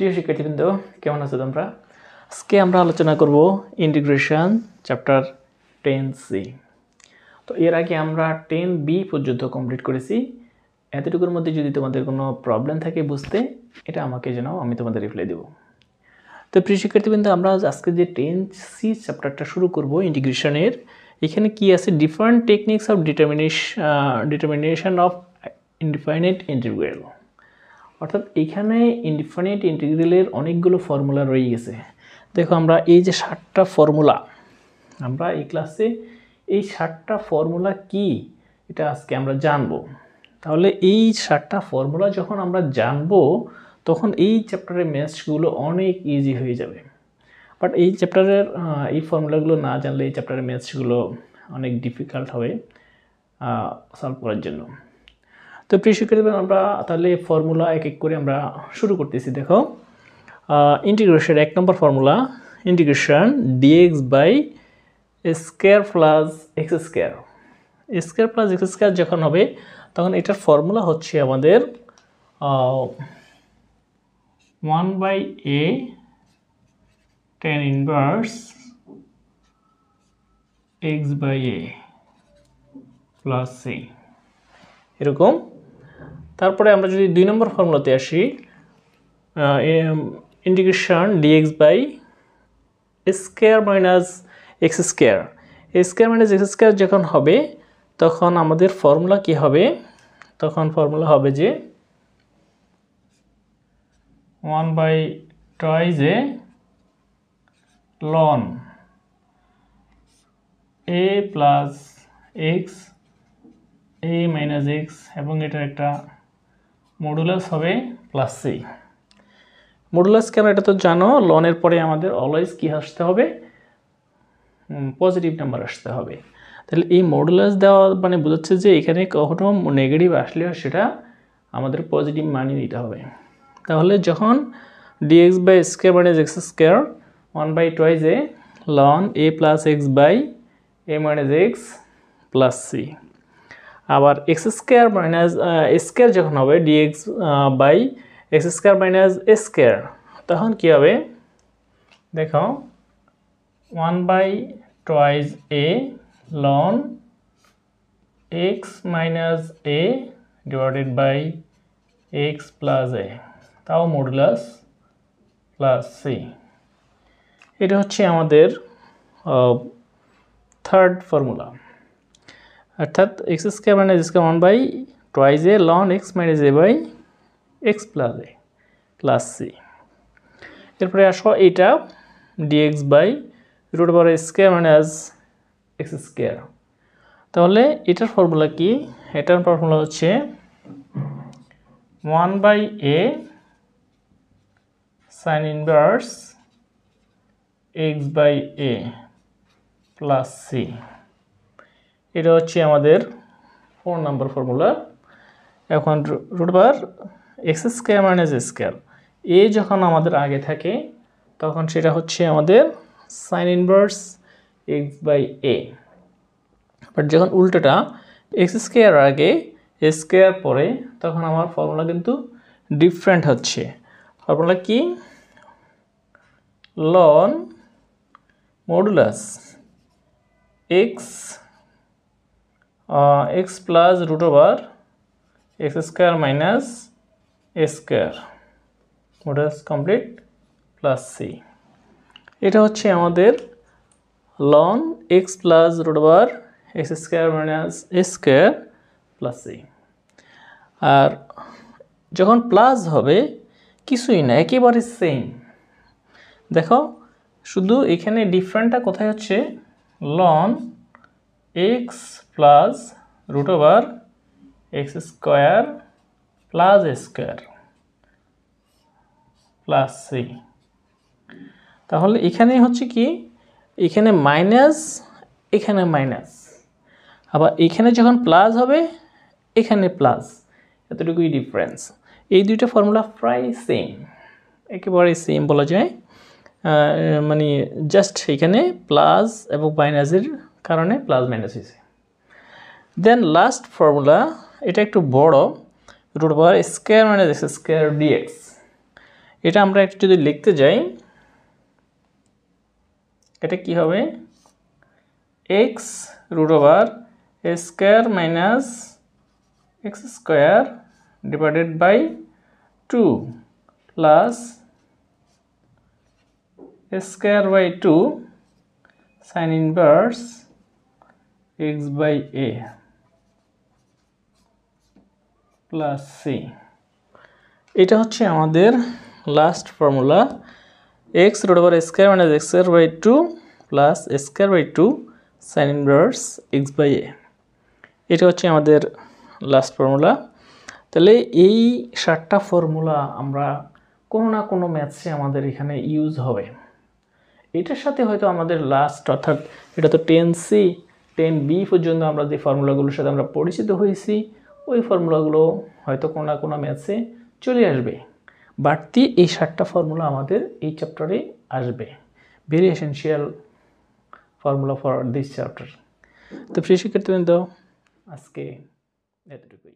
প্রিয় শিক্ষার্থীবৃন্দ, কেমন আছো তোমরা? আজকে আমরা আলোচনা করব ইন্টিগ্রেশন চ্যাপ্টার 10C। তো এর আগে আমরা 10B পর্যন্ত কমপ্লিট করেছি। এতটুকুর মধ্যে যদি তোমাদের কোনো প্রবলেম থাকে বুঝতে, এটা আমাকে জানাও, আমি তোমাদের রিপ্লাই দেব। তো প্রিয় শিক্ষার্থীবৃন্দ, আমরা আজকে যে 10C চ্যাপ্টারটা শুরু করব ইন্টিগ্রেশনের, এখানে কি আছে? Different techniques of determination of indefinite integral. অর্থাৎ এখানে ইনডিফাইনাইট ইন্টিগ্রালের অনেকগুলো ফর্মুলা রয়ে গেছে। দেখো, আমরা এই যে 7টা ফর্মুলা, আমরা এই ক্লাসে এই 7টা ফর্মুলা কি এটা আজকে আমরা জানবো। তাহলে এই 7টা ফর্মুলা যখন আমরা জানবো, তখন এই চ্যাপ্টারের ম্যাথসগুলো অনেক ইজি হয়ে যাবে। বাট এই চ্যাপ্টারের এই ফর্মুলাগুলো না জানলে এই চ্যাপ্টারের ম্যাথসগুলো অনেক ডিফিকাল্ট হবে সলভ করার জন্য। তো প্রিয় শিক্ষার্থীরা, আমরা তাহলে ফর্মুলা এক এক করে আমরা শুরু করতেছি। দেখো, integration 1 number formula, integration dx by square plus x square. Square plus x square যখন হবে, তখন এটার ফর্মুলা হচ্ছে আমাদের 1/a tan inverse x by a plus c, এরকম। তারপরে আমরা যদি 2 নম্বর ফর্মুলাতে আসি, integration dx by square minus x square. Square minus x square যখন হবে, তখন আমাদের ফর্মুলা কি হবে? তখন ফর্মুলা হবে যে 1/2 ln a plus x a minus x, এবং এটার একটা মডুলাস হবে প্লাস সি। মডুলাস কেন এটা তো জানো, লনের পরে আমাদের অলওয়েজ কি আসতে হবে? পজিটিভ নাম্বার আসতে হবে। তাহলে এই মডুলাস দেওয়া মানে বোঝাচ্ছে যে এখানে কখনো নেগেটিভ আসলেও সেটা আমাদের পজিটিভ মানই নিতে হবে। তাহলে যখন dx by square minus x square 1/2 ln a plus x by a minus x plus c. আবার এক্স স্কয়ার মাইনাস স্কয়ার যখন হবে dx by x square minus a square, তখন কি হবে? দেখো, 1/2a ln x মাইনাস a ডিভাইডেড বাই x প্লাস a, তাও মডুলাস প্লাস সি। এটা হচ্ছে আমাদের থার্ড ফর্মুলা। অর্থাৎ x square minus square 1/2a ln x মাইনাস a by x plus a plus C. এরপরে আসো এইটা dx by root over square minus x square. তাহলে এটার ফর্মুলা কি? এটার ফর্মুলা হচ্ছে 1/a sine inverse x by a plus C. এটা হচ্ছে আমাদের 4 নম্বর ফর্মুলা। এখন root over x square minus square, a যখন আমাদের আগে থাকে, তখন সেটা হচ্ছে আমাদের sine inverse x by a। But যখন উল্টোটা এক্স স্কয়ার আগে এ স্কয়ার পরে, তখন আমার ফর্মুলা কিন্তু ডিফারেন্ট হচ্ছে। ফর্মুলা কি? Ln modulus x plus root over x square minus a square modulus complete plus C. এটা হচ্ছে আমাদের ln x plus root over x square minus a square plus c. আর যখন প্লাস হবে, কিছুই না, একেবারে সেম। দেখো, শুধু এখানে ডিফারেন্টটা কোথায় হচ্ছে? Ln x plus root over x square plus a square plus c. তাহলে এখানে হচ্ছে কি? এখানে মাইনাস, এখানে মাইনাস, আবার এখানে যখন প্লাস হবে, এখানে প্লাস, এতটুকুই ডিফারেন্স। এই দুইটা ফর্মুলা প্রায় সেম, একেবারে সেম বলা যায়। মানে জাস্ট এখানে প্লাস এবং মাইনাসের কারণে প্লাস মাইনাস হয়েছে। দেন লাস্ট ফর্মুলা, এটা একটু বড়, root over square minus x square dx. এটা আমরা একটু যদি লিখতে যাই, এটা কি হবে? x root over a square minus x square divided by 2 plus a square by 2 sin inverse x by a plus c। এটা হচ্ছে আমাদের last formula, x root over a square minus x square by 2 plus a square by 2 sin inverse x by a। এটা হচ্ছে আমাদের last formula. তাহলে এই 7টা formula আমরা কোনো না কোনো ম্যাথসে আমাদের এখানে ইউজ হবে। এটার সাথে হয়তো আমাদের লাস্ট, অর্থাৎ এটা তো 10C 10B পর্যন্ত আমরা যে ফর্মুলাগুলোর সাথে আমরা পরিচিত হয়েছি, ওই ফর্মুলাগুলো হয়তো কোনো না কোনো ম্যাথসে চলে আসবে। বাড়তি এই 7টা ফর্মুলা আমাদের এই চ্যাপ্টারে আসবে, very essential formula for this chapter. তো প্রিয় শিক্ষার্থীবৃন্দ, আজকে এতটুকুই।